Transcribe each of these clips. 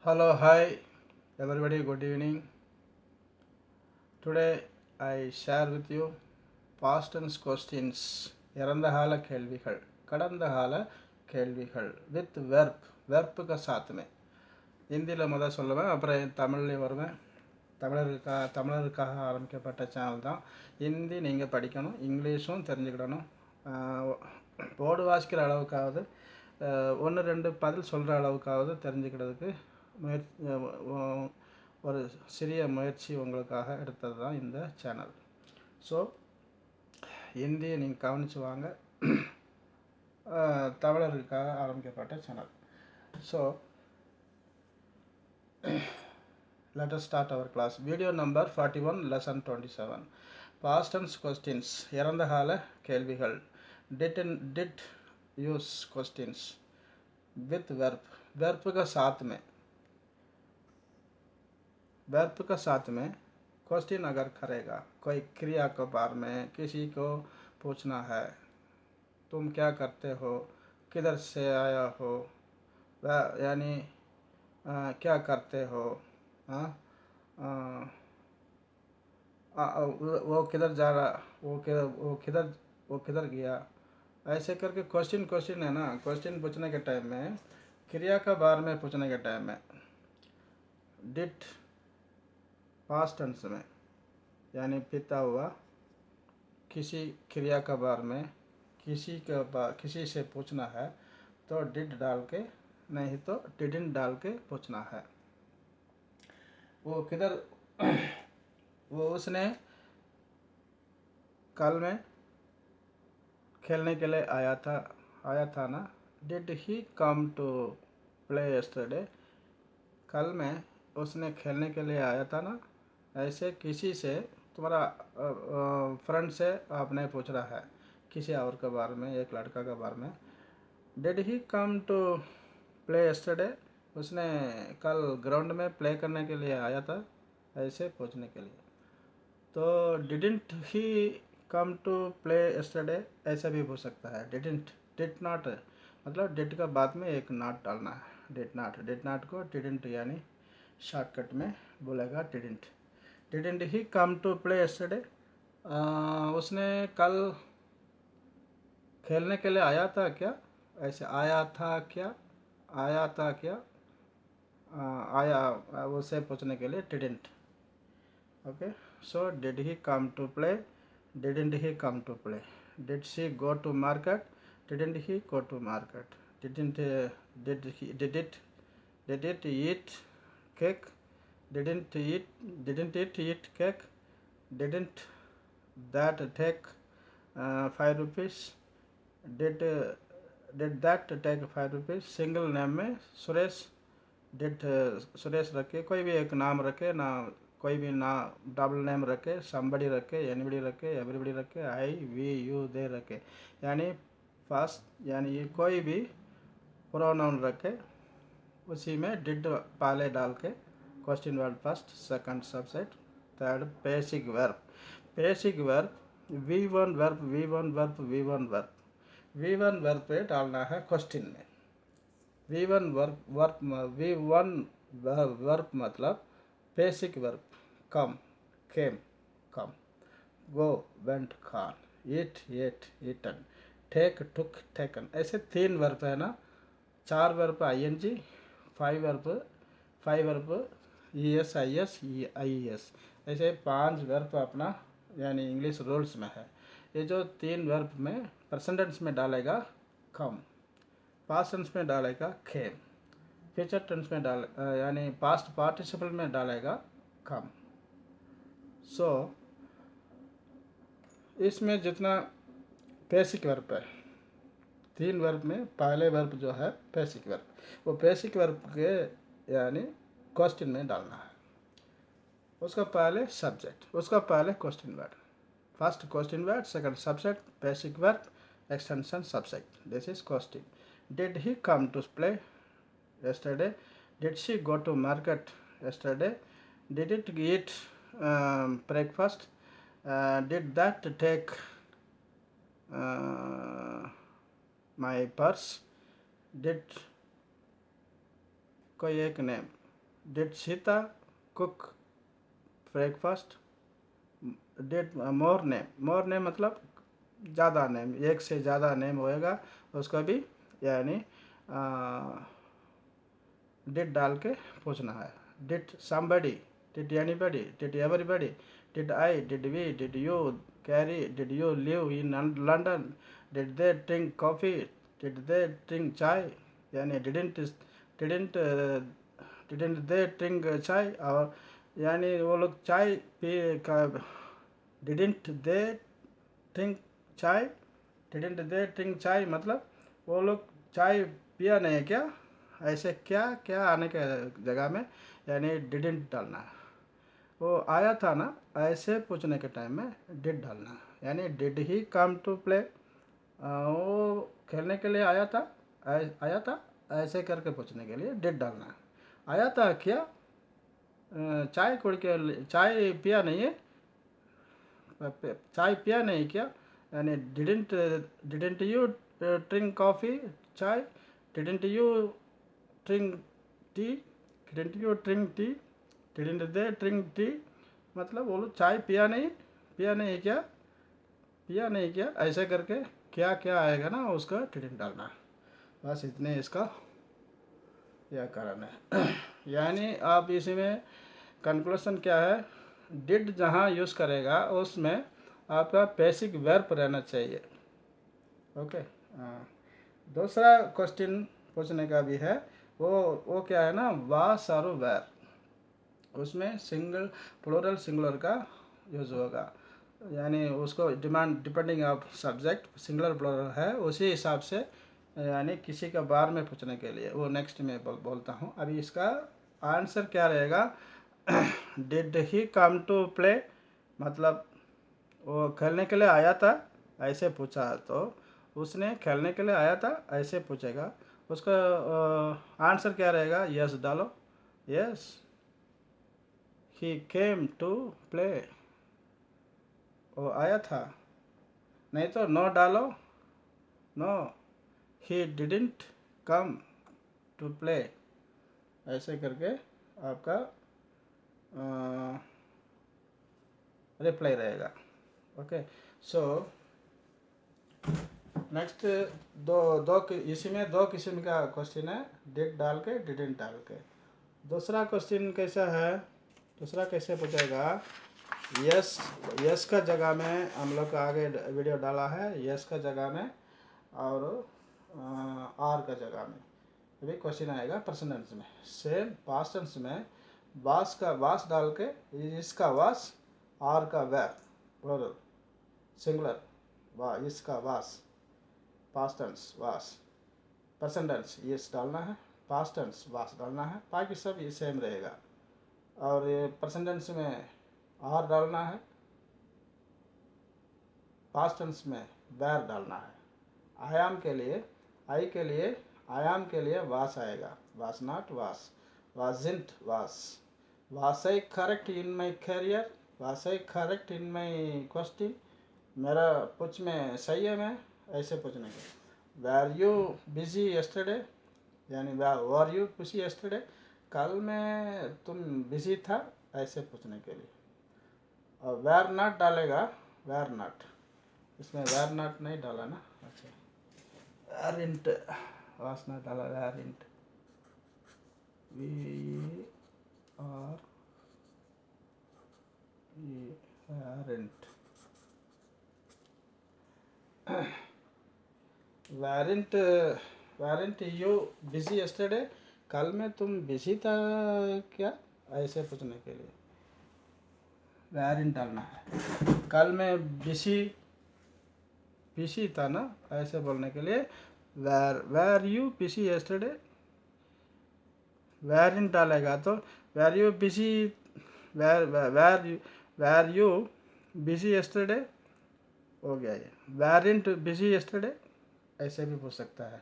Hello, hi, everybody. Good evening. Today I share with you past tense questions. இறந்த கால கேள்விகள் கடந்த கால கேள்விகள் வித் வெர்ப்புக்கு சாத்துமே ஹிந்தியில் முதல் சொல்லுவேன், அப்புறம் தமிழ்லேயும் வருவேன். தமிழருக்காக ஆரம்பிக்கப்பட்ட சேனல் தான். ஹிந்தி நீங்கள் படிக்கணும், இங்கிலீஷும் தெரிஞ்சுக்கிடணும். போர்டு வாசிக்கிற அளவுக்காவது ஒன்று ரெண்டு பதில் சொல்கிற அளவுக்காவது தெரிஞ்சுக்கிறதுக்கு ஒரு சிறிய முயற்சி உங்களுக்காக எடுத்தது தான் இந்த சேனல். ஸோ ஹிந்தியை நீங்கள் கவனித்து வாங்க. தமிழருக்காக ஆரம்பிக்கப்பட்ட channel. So let us start our class. Video number 41, lesson 27. Past tense questions. இறந்த கால கேள்விகள். Did use questions with verb. verb का साथ में क्वेश्चन अगर करेगा, कोई क्रिया के बारे में किसी को पूछना है, तुम क्या करते हो, किधर से आया हो, यानी क्या करते हो, वो किधर जा रहा, वो किधर गया, ऐसे करके क्वेश्चन है ना. क्वेश्चन पूछने के टाइम में, क्रिया के बारे में पूछने के टाइम में डिड पास्ट टेंस में यानी बीता हुआ किसी क्रिया के बारे में किसी से पूछना है तो डिड डाल के, नहीं तो डिडंट डाल के पूछना है. वो किधर वो उसने कल में खेलने के लिए आया था ना. Did he come to play yesterday. कल में उसने खेलने के लिए आया था ना. ऐसे किसी से, तुम्हारा फ्रेंड से आपने पूछ रहा है किसी और के बारे में, एक लड़का के बारे में. Did he come to play yesterday. उसने कल ग्राउंड में प्ले करने के लिए आया था, ऐसे पूछने के लिए. तो didn't he come to play yesterday ऐसा भी पूछ सकता है. डिड नॉट मतलब डिड का बाद में एक नॉट डालना है. डिड नॉट को डिडंट यानी शॉर्टकट में बोलेगा didn't he come to play yesterday. उसने कल खेलने के लिए आया था क्या, ऐसे आया था क्या आया उसे पूछने के लिए didn't. Okay. So did he come to play, didn't he come to play. Did she go to market, didn't he go to market. Did it eat cake, didn't it eat cake. Didn't that take 5 rupees. Did that take 5 rupees. Single name में Suresh. Did Suresh रखे, कोई भी एक नाम रखे ना, कोई भी ना डबल नेम रखे, somebody रखे, anybody रखे, everybody रखे, I we you they रखे, यानी फर्स्ट यानी कोई भी प्रोनाउन रखे, उसी में डिड पहले डाल के question word first, second subject, third basic verb V1 verb पे डालना है क्वेश्चन में. V1 वर्ब मतलब बेसिक वर्ब. कम, केम, कम, गो, वेंट, गॉन, ईट, ईटन, टेक, टुक, टेकन. ऐसे 3 वर्ब है ना. 4 verb ING, 5 verb ES, IS, IES. ऐसे 5 वर्ब अपना यानी इंग्लिश रूल्स में है. ये जो 3 वर्ब में प्रेजेंट टेंस में डालेगा कम, पास्ट टेंस में डालेगा केम, फ्यूचर टेंस में यानी पास्ट पार्टिसिपल में डालेगा कम. सो इसमें जितना बेसिक वर्ब है, 3 वर्ब में पहले वर्ब जो है बेसिक वर्ब, वो बेसिक वर्ब के यानी क्वेश्चन में डालना है. उसका पहले सब्जेक्ट, उसका पहले question word. First question word, second subject, basic verb, extension subject. This is question. Did he come to play yesterday. Did she go to market yesterday. Did it eat breakfast. Did that take my purse. Did कोई एक name did Sita cook breakfast, did more name मतलब ज़्यादा name, एक से ज़्यादा name होएगा उसका भी यानी डिड डाल के पूछना है। Did somebody, did anybody, did everybody, did I, did we, did you carry, did you live in London, did they drink coffee, did they drink chai, यानी डिडेंट डिडेंट दे ड्रिंक चाय, और यानी वो लोग चाय पी का, डिडेंट दे ड्रिंक चाय, didn't they drink चाय मतलब वो लोग चाय पिया नहीं क्या, ऐसे क्या क्या आने के जगह में यानी डिडेंट डालना है। वो आया था ना, ऐसे पूछने के टाइम में डिड डालना है, यानी did he come to play, वो खेलने के लिए आया था, आया था, ऐसे करके पूछने के लिए डिड डालना है। आया था क्या, चाय कुड़ के चाय पिया नहीं है, चाय पिया नहीं क्या, यानी डिडेंट यू ड्रिंक कॉफ़ी चाय, didn't you drink tea, didn't you drink tea, didn't they drink tea मतलब वो लोग चाय पिया नहीं क्या, पिया नहीं क्या, ऐसे करके क्या क्या आएगा ना उसका डिडेंट डालना है। बस इतने इसका यह कारण है। यानी आप इसमें कंक्लूशन क्या है, डिड जहाँ यूज़ करेगा उसमें आपका बेसिक वर्ब रहना चाहिए। ओके। दूसरा क्वेश्चन पूछने का भी है, वो क्या है ना, वास और वेर, उसमें सिंगल प्लूरल सिंगुलर का यूज़ होगा, यानी उसको depending of subject singular plural है उसी हिसाब से, यानी किसी का बारे में पूछने के लिए वो नेक्स्ट में बोलता हूँ। अभी इसका आंसर क्या रहेगा, did he come to play मतलब वो खेलने के लिए आया था, ऐसे पूछा तो उसने खेलने के लिए आया था ऐसे पूछेगा, उसका आंसर क्या रहेगा, यस डालो, yes he came to play, वो आया था, नहीं तो नो डालो, no he didn't come to play, ऐसे करके आपका रिप्लाई रहेगा। ओके। सो नेक्स्ट इसी में दो किस्म का क्वेश्चन है, डिड डाल के डिडेंट डाल के। दूसरा क्वेश्चन कैसा है, दूसरा कैसे पूछेगा, यस का जगह में हम लोग का आगे वीडियो डाला है, यस का जगह में और आर का जगह में अभी क्वेश्चन आएगा प्रेजेंट टेंस में, सेम पास्ट टेंस में वास डाल के इसका वास, आर का वेर प्लूरल सिंगुलर, इसका वास पास्ट टेंस वास, प्रेजेंट टेंस यस डालना है, पास्ट टेंस वास डालना है, बाकी सब ये सेम रहेगा। और ये प्रेजेंट टेंस में आर डालना है, पास्ट टेंस में वेर डालना है। आई के लिए आई के लिए वास आएगा, वास नॉट वास, वाजंट वास आई करेक्ट इन माई करियर, वास आई करेक्ट इन माई क्वेश्चन, मेरा पूछ में सही है मैं, ऐसे पूछने के। वेर यू बिजी यस्टरडे, यानी वर यू बिजी यस्टरडे, कल में तुम बिजी था, ऐसे पूछने के लिए। और वेर नॉट डालेगा, वेर नॉट, इसमें वेर नॉट नहीं डाला ना, अच्छा वेरिंट वास नॉट डाला, weren't we are weren't, weren't weren't you busy yesterday, कल में तुम बिजी था क्या, ऐसे पूछने के लिए वेरिंट डालना है। कल में बिजी था ना, ऐसे बोलने के लिए were you busy yesterday, weren't डालेगा तो were you busy, were you busy yesterday हो गया ये, वेरिंट बिजी यस्टरडे, ऐसे भी पूछ सकता है।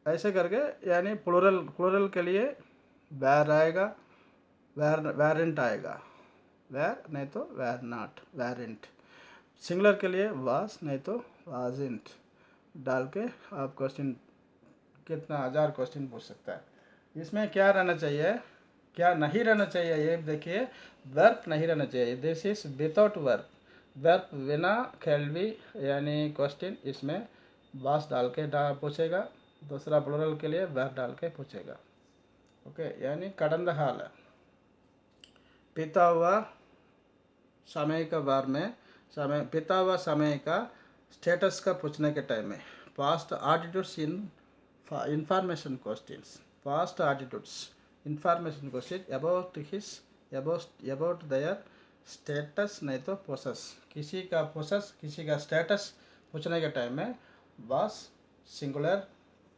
ऐसे करके यानी प्लूरल के लिए वेर आएगा, वेरिंट आएगा, वेर नहीं तो वेर नॉट, वेरिंट। सिंगुलर के लिए वास नहीं तो वाजिंट डाल के आप क्वेश्चन कितना 1000 क्वेश्चन पूछ सकता है। इसमें क्या रहना चाहिए, क्या नहीं रहना चाहिए, ये देखिए वर्ब नहीं रहना चाहिए, this is without verb, verb बिना खेलवी यानी क्वेश्चन इसमें वास डाल के पूछेगा, दूसरा प्लूरल के लिए वर्ब डाल के पूछेगा। ओके, यानी கடந்த கால बीता हुआ समय का बार में समय बीता हुआ समय का स्टेटस का पूछने के टाइम में past attitudes in information questions, past attitudes information question about his about their status, नहीं तो पोसेस, किसी का पोसेस किसी का स्टेटस पूछने के टाइम में वास सिंगुलर,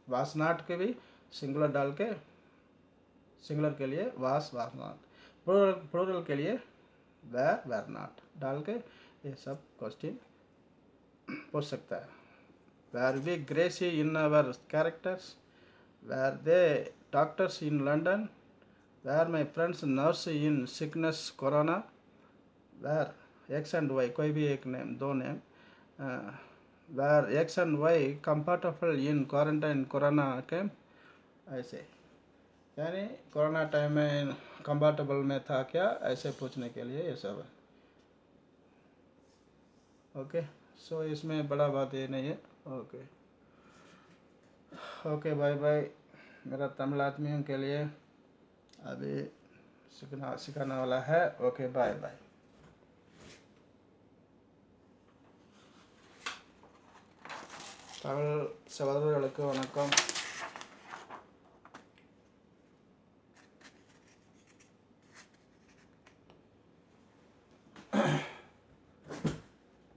वास नॉट के भी सिंगुलर डाल के, सिंगुलर के लिए वास नॉट, प्लूरल के लिए वेर नॉट डाल के ये सब क्वेश्चन पूछ सकता है। Were we greasy in our characters, were they doctors in London, were my friends nurse in sickness corona, were X and Y कोई भी एक नेम, दो name, were X and Y comfortable in quarantine corona camp, ऐसे यानी corona time में comfortable में था क्या, ऐसे पूछने के लिए ये सब है। ओके, सो इसमें बड़ा बात ये नहीं है। Okay okay, bye bye. मेरा तमिल आदमियों के लिए अभी सिखाने वाला है। Okay, bye bye. தமிழ் சகோதரர்களுக்கு வணக்கம்.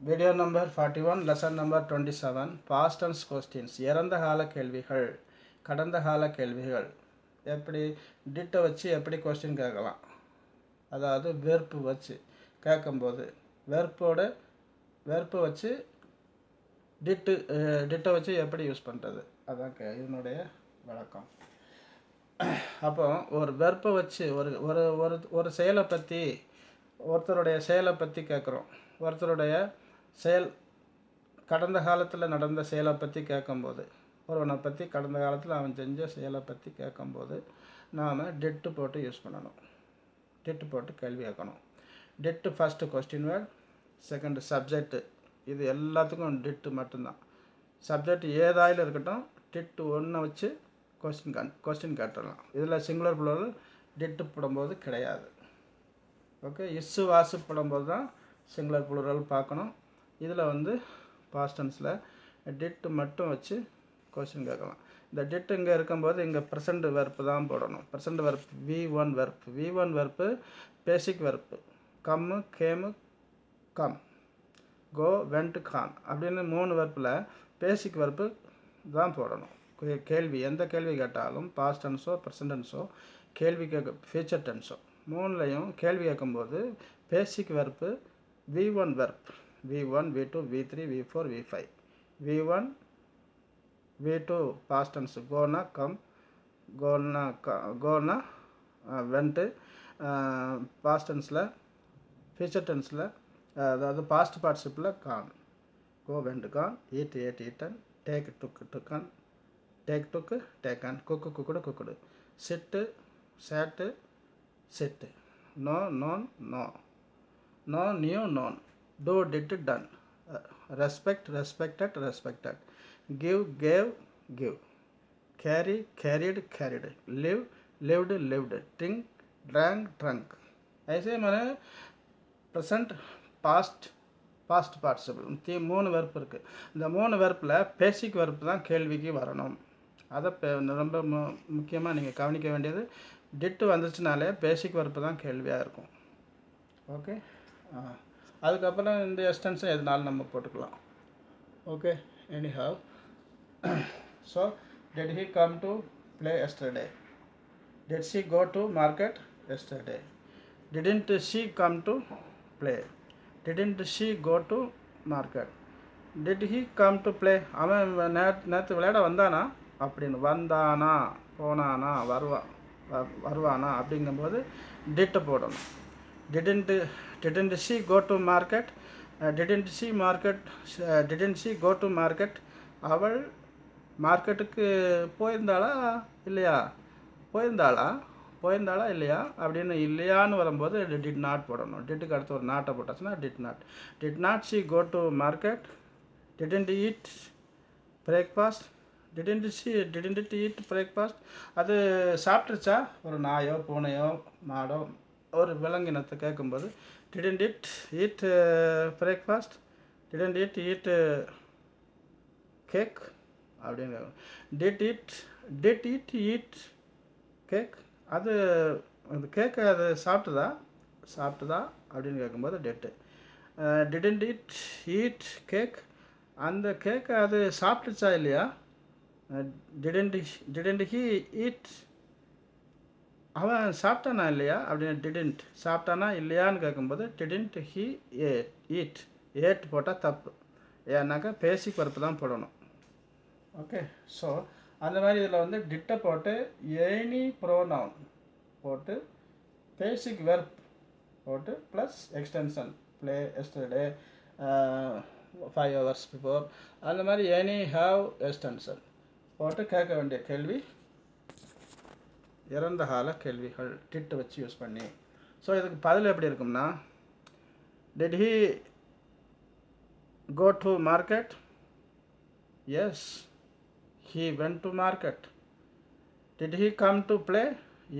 Video number 41, lesson number 27, past tense questions, இறந்த கால கேள்விகள், கடந்த கால கேள்விகள். எப்படி டிட்டை வச்சு எப்படி கொஸ்டின் கேட்கலாம், அதாவது வெர்ப்பு வச்சு கேட்கும்போது வெர்ப்பு வச்சு டிட்டை வச்சு எப்படி யூஸ் பண்ணுறது, அதான் இதனுடைய விளக்கம். அப்போ ஒரு வெர்ப்பை வச்சு ஒரு ஒரு ஒரு ஒரு செயலை பற்றி, ஒருத்தருடைய செயலை பற்றி கேட்குறோம், ஒருத்தருடைய செயல் கடந்த காலத்தில் நடந்த செயலை பற்றி கேட்கும்போது, ஒருவனை பற்றி கடந்த காலத்தில் அவன் செஞ்ச செயலை பற்றி கேட்கும்போது நாம் டிட்டு போட்டு யூஸ் பண்ணணும், டிட்டு போட்டு கேள்வி கேட்கணும். Did first question word, second subject, இது எல்லாத்துக்கும் டிட்டு மட்டும்தான். சப்ஜெக்ட் ஏதாயிலும் இருக்கட்டும், டிட்டு ஒன்றை வச்சு கொஸ்டின் கேட்டுடலாம். இதில் சிங்குலர் ப்ளூரல் டிட்டு போடும்போது கிடையாது. ஓகே, இஸ்ஸு வாசு போடும்போது தான் சிங்குலர் ப்ளூரல் பார்க்கணும். இதில் பாஸ்ட் டென்ஸில் டிட்டு மட்டும் வச்சு கொஸ்டின் கேட்கலாம். இந்த டிட்டு இங்கே இருக்கும்போது இங்கே ப்ரெசண்ட் வெர்ப்பு தான் போடணும். Present verb V1 verb, V1 verb basic verb, come came come, go went gone அப்படின்னு 3 வெர்ப்பில் பேசிக் வெர்ப்பு தான் போடணும். கேள்வி எந்த கேள்வி கேட்டாலும் பாஸ்ட் டென்ஸோ ப்ரெசன்ட் டென்ஸோ கேள்வி ஃபியூச்சர் டென்ஸோ 3லையும் கேள்வி கேட்கும்போது basic verb V1 verb, V1 V2 V3 V4 V5, V1 V2 past tense கோனா கம், கோனா வெண்ட்டு, பாஸ்ட் டென்ஸில் ஃபியூச்சர் டென்ஸில் அதாவது past participle gone, go went gone, eat ate eaten, take took tooken, take took taken, cook cooked cooked, sit sat sit, know known know, know knew known, do did done, respect respected respected, give gave give, carry carried carried, live lived lived, drink drank drunk. ऐसे मैंने present past participle 3 verb இருக்குது. இந்த 3 வெர்ப்பில் பேசிக் verb தான் கேள்விக்கு வரணும். அதை ரொம்ப முக்கியமாக நீங்கள் கவனிக்க வேண்டியது, டிட்டு வந்துச்சுனாலே பேசிக் வெர்ப்பு தான் கேள்வியாக இருக்கும். ஓகே, அதுக்கப்புறம் இந்த எக்ஸ்டென்ஷன் எதுனாலும் நம்ம போட்டுக்கலாம். Okay, anyhow. So did he come to play yesterday? Did she go to market yesterday? Didn't she come to play? Didn't she go to market? Did he come to play? அவன் நேற்று விளையாட வந்தானா அப்படின்னு, வந்தானா போனானா வருவானா அப்படிங்கும்போது டிட்டு போடணும். didn't she go to market? didn't she go to market? அவள் மார்க்கெட்டுக்கு போயிருந்தாளா இல்லையா? போயிருந்தாளா போயிருந்தாளா இல்லையா அப்படின்னு இல்லையான்னு வரும்போது டிட் நாட் போடணும். டிட்டுக்கு அடுத்து ஒரு நாட்டை போட்டாச்சுன்னா did not she go to market, didn't eat breakfast, didn't eat breakfast. அது சாப்பிட்ருச்சா? ஒரு நாயோ பூனையோ மாடோ ஒரு விலங்கினத்தை கேட்கும்போது didn't eat breakfast, didn't eat cake அப்படின்னு. டிட் ஈட் கேக், அது அந்த கேக்கை அது சாப்பிட்டுதா அப்படின்னு கேட்கும்போது டிடன்ட் ஈட் கேக், அந்த கேக்கை அது சாப்பிட்டுச்சா இல்லையா? டிடன்ட் ஹி ஈட், அவன் சாப்பிட்டானா இல்லையா அப்படின்னு சாப்பிட்டானா இல்லையான்னு கேட்கும்போது டிடன்ட் ஹி ஈட். ஏட் போட்டால் தப்பு, ஏன்னாக்கா பேசிக் வரப்பு தான் போடணும். ஓகே, ஸோ அந்த மாதிரி இதில் வந்து டிட்டை போட்டு எனி ப்ரோனவுன் போட்டு பேசிக் வெர்ப் போட்டு plus extension play yesterday 5 hours before, அந்த மாதிரி எனி ஹாவ் எக்ஸ்டென்ஷன் போட்டு கேட்க வேண்டிய கேள்வி இறந்த கால கேள்விகள் டிட்டு வச்சு யூஸ் பண்ணி. ஸோ இதுக்கு பதில் எப்படி இருக்கும்னா, did he go to market? Yes, he went to market. Did he come to play?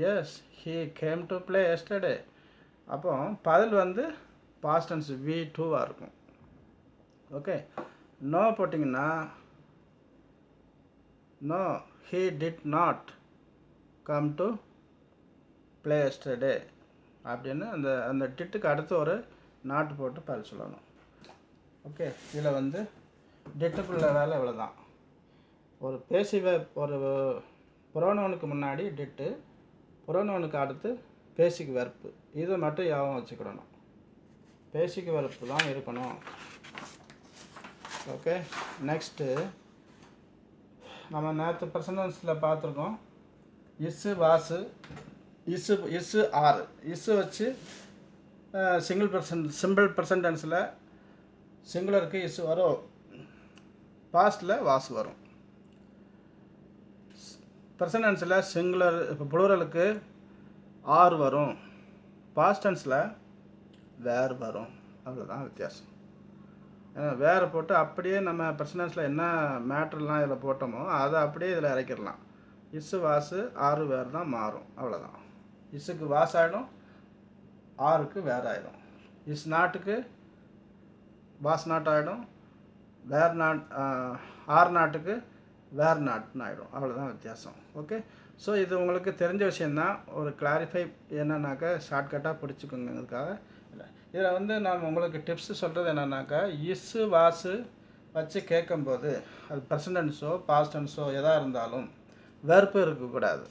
Yes, he came to play yesterday. அப்போ பதில் வந்து past tense V2 இருக்கும். ஓகே, நோ போட்டிங்கன்னா no, he did not come to play yesterday அப்படின்னு அந்த அந்த டிட்டுக்கு அடுத்து ஒரு நாட்டு போட்டு பதில் சொல்லணும். ஓகே, இதில் வந்து டிட்டுக்குள்ள வேலை இவ்வளோதான். ஒரு பேசிவ ஒரு புரோனவுனுக்கு முன்னாடி டிட்டு, புரோனவுனுக்கு அடுத்து பேசிக் வெர்ப்பு, இதை மட்டும் ஞாபகம் வச்சுக்கிடணும். பேசிக் வெர்ப்பு தான் இருக்கணும். ஓகே, நெக்ஸ்ட்டு நம்ம நேற்று பர்சனல்ஸில் பார்த்துருக்கோம். இஸ்ஸு வாசு, இஸ்ஸு ஆறு, இஸ்ஸு வச்சு சிம்பிள் பர்சன்டென்ஸில் சிங்குலருக்கு இஸ்ஸு வரும், பாஸ்டில் வாசு வரும். ப்ரெசன்டென்ஸில் சிங்குலர் இப்போ ப்ளூரலுக்கு ஆர் வரும், பாஸ்டென்ஸில் வேர் வரும். அவ்வளோதான் வித்தியாசம். ஏன்னா வேறு போட்டு அப்படியே நம்ம ப்ரெசன்டென்ஸில் என்ன மேட்ருலாம் இதில் போட்டோமோ அதை அப்படியே இதில் இறக்கிடலாம். இஸ்ஸு வாசு ஆறு வேர் தான் மாறும், அவ்வளோதான். இஸ்ஸுக்கு வாஸ் ஆகிடும், ஆறுக்கு வேர் ஆகிடும். இஸ் நாட்டுக்கு வாஸ் நாட் ஆகிடும், வேர் நாட் ஆர் நாட்டுக்கு வேர் நாட்னு ஆகிடும், அவ்வளோதான் வித்தியாசம். ஓகே, ஸோ இது உங்களுக்கு தெரிஞ்ச விஷயந்தான். ஒரு கிளாரிஃபை என்னன்னாக்கா ஷார்ட்கட்டாக பிடிச்சிக்கோங்கிறதுக்காக இல்லை. இதில் வந்து நான் உங்களுக்கு டிப்ஸு சொல்கிறது என்னன்னாக்கா, இஸ்ஸு வாசு வச்சு கேட்கும்போது அது ப்ரெசன்டென்ஸோ பாஸ்டென்ஸோ எதாக இருந்தாலும் வெர்ப்பு இருக்கக்கூடாது.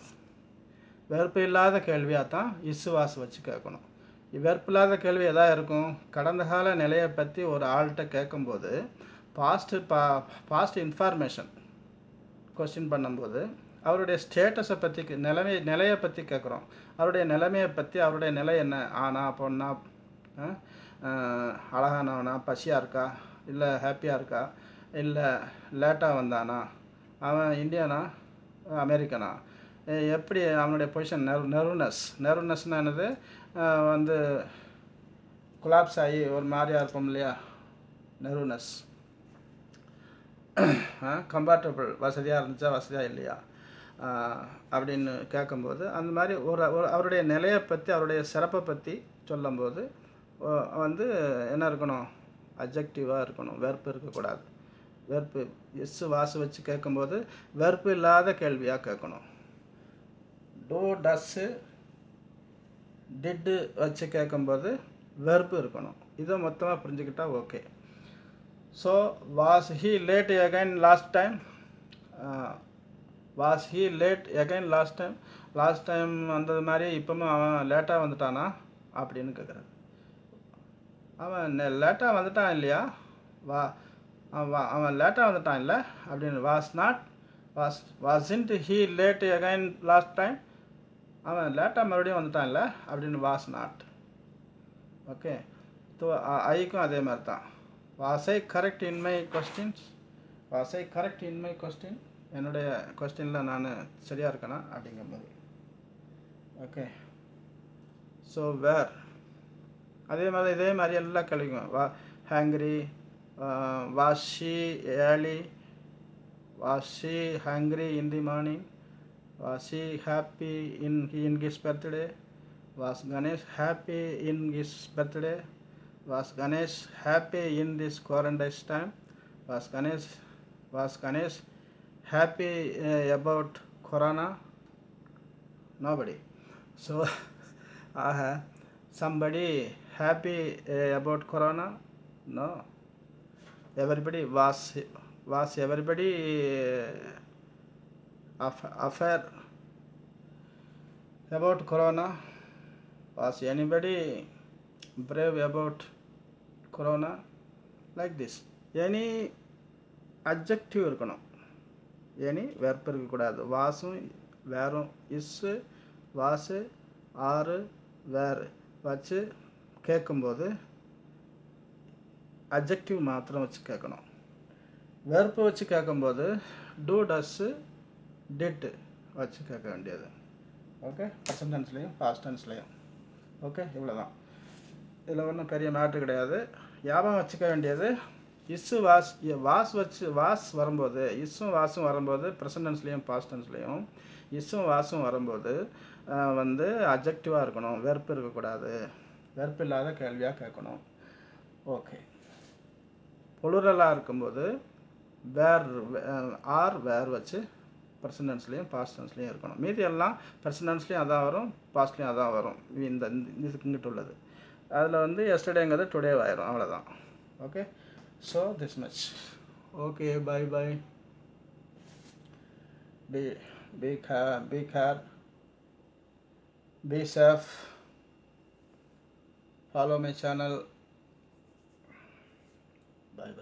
வெர்ப்பு இல்லாத கேள்வியாக தான் இஸ்ஸு வாசு வச்சு கேட்கணும். வெர்ப்பு இல்லாத கேள்வி எதாக இருக்கும்? கடந்த கால நிலையை பற்றி ஒரு ஆள்கிட்ட கேட்கும்போது பாஸ்ட் இன்ஃபார்மேஷன் கொஸ்டின் பண்ணும்போது அவருடைய ஸ்டேட்டஸை பற்றி நிலையை பற்றி கேட்குறோம். அவருடைய நிலைமையை பற்றி, அவருடைய நிலை என்ன, ஆனா பொண்ணா, அழகானவனா, பசியாக இருக்கா, இல்லை ஹாப்பியாக இருக்கா, இல்லை லேட்டாக வந்தானா, அவன் இந்தியனா அமெரிக்கனா, எப்படி அவனுடைய பொசிஷன், நெர்வ்னஸ்னால் என்னது, வந்து கொலாப்ஸ் ஆகி ஒரு மாதிரியாக இருக்கும் இல்லையா, நெர்வ்னஸ். கம்ஃபர்டபுள், வசதியாக இருந்துச்சா வசதியாக இல்லையா அப்படின்னு கேட்கும்போது அந்த மாதிரி ஒரு அவருடைய நிலையை பற்றி, அவருடைய சிறப்பை பற்றி சொல்லும்போது வந்து என்ன இருக்கணும், அப்ஜெக்டிவாக இருக்கணும், வெர்ப்பு இருக்கக்கூடாது. வெர்ப்பு எஸ்ஸு வாசு வச்சு கேட்கும்போது வெர்ப்பு இல்லாத கேள்வியாக கேட்கணும். டூ டஸ்ஸு டிட்டு வச்சு கேட்கும்போது வெர்ப்பு இருக்கணும். இதை மொத்தமாக புரிஞ்சுக்கிட்டா okay. So was he late again last time, was he late again last time வந்தது மாதிரி இப்போவும் அவன் லேட்டாக வந்துட்டானா அப்படின்னு கேட்குறாரு. அவன் லேட்டாக வந்துட்டான் இல்லையா, அவன் லேட்டாக வந்துட்டான் இல்லை அப்படின்னு. Wasn't he late again last time, அவன் லேட்டாக மறுபடியும் வந்துட்டான் இல்லை அப்படின்னு வாஸ் நாட். ஓகே, ஸோ ஐக்கும் அதே மாதிரி தான். Was I correct in my question, என்னுடைய கொஸ்டினில் நான் சரியாக இருக்கேனா அப்படிங்கிற மாதிரி. ஓகே. ஸோ வேர் இதே மாதிரி எல்லாம் கழிக்கும். Hungry, was she early, was she hungry in the morning, was she happy in his birthday, was Ganesh happy in his birthday, was Ganesh happy in this quarantine time, was Ganesh happy about corona? Nobody. So somebody happy about corona? No. Everybody was everybody affair about corona? Was anybody brave about corona? Like this. Any adjective இருக்கணும், any verb இருக்கக்கூடாது. வாசும் வேறும், issue Vasu ஆறு வேறு வச்சு கேட்கும்போது adjective மாத்திரம் வச்சு கேட்கணும். வெர்ப்பு வச்சு கேட்கும்போது டூ டஸ்ஸு டிட் வச்சு கேட்க வேண்டியது. ஓகே, ப்ரெசன்ட் டென்ஸ்லேயும் பாஸ்ட் டென்ஸ்லேயும். ஓகே, இவ்வளோ தான். இதில் ஒன்றும் பெரிய மேட்ரு கிடையாது. ஞாபகம் வச்சுக்க வேண்டியது இஸ்ஸு வாஸ் வரும்போது, இஸ்ஸும் வாசும் வரும்போது ப்ரெசன்ட் டென்ஸ்லேயும் பாஸ்ட் டென்ஸ்லேயும் இஸ்ஸும் வாசும் வரும்போது அட்ஜெக்டிவாக இருக்கணும், வெர்ப் இருக்கக்கூடாது. வெர்ப் இல்லாத கேள்வியாக கேட்கணும். ஓகே. புளுரலாக இருக்கும்போது வேர் வச்சு ப்ரெசன்ட் டென்ஸ்லேயும் பாஸ்ட் டென்ஸ்லேயும் இருக்கணும். மீதி எல்லாம் ப்ரெசன்ட் டென்ஸ்லேயும் அதான் வரும், பாஸ்ட்லேயும் அதான் வரும். இதுக்கு இங்கிட்டு உள்ளது அதில் எஸ்டர்டேங்கிறது டுடே ஆயிரும். அவ்வளோதான். Okay. So this much. Okay, bye. Be care. Be safe. Follow my channel. Bye.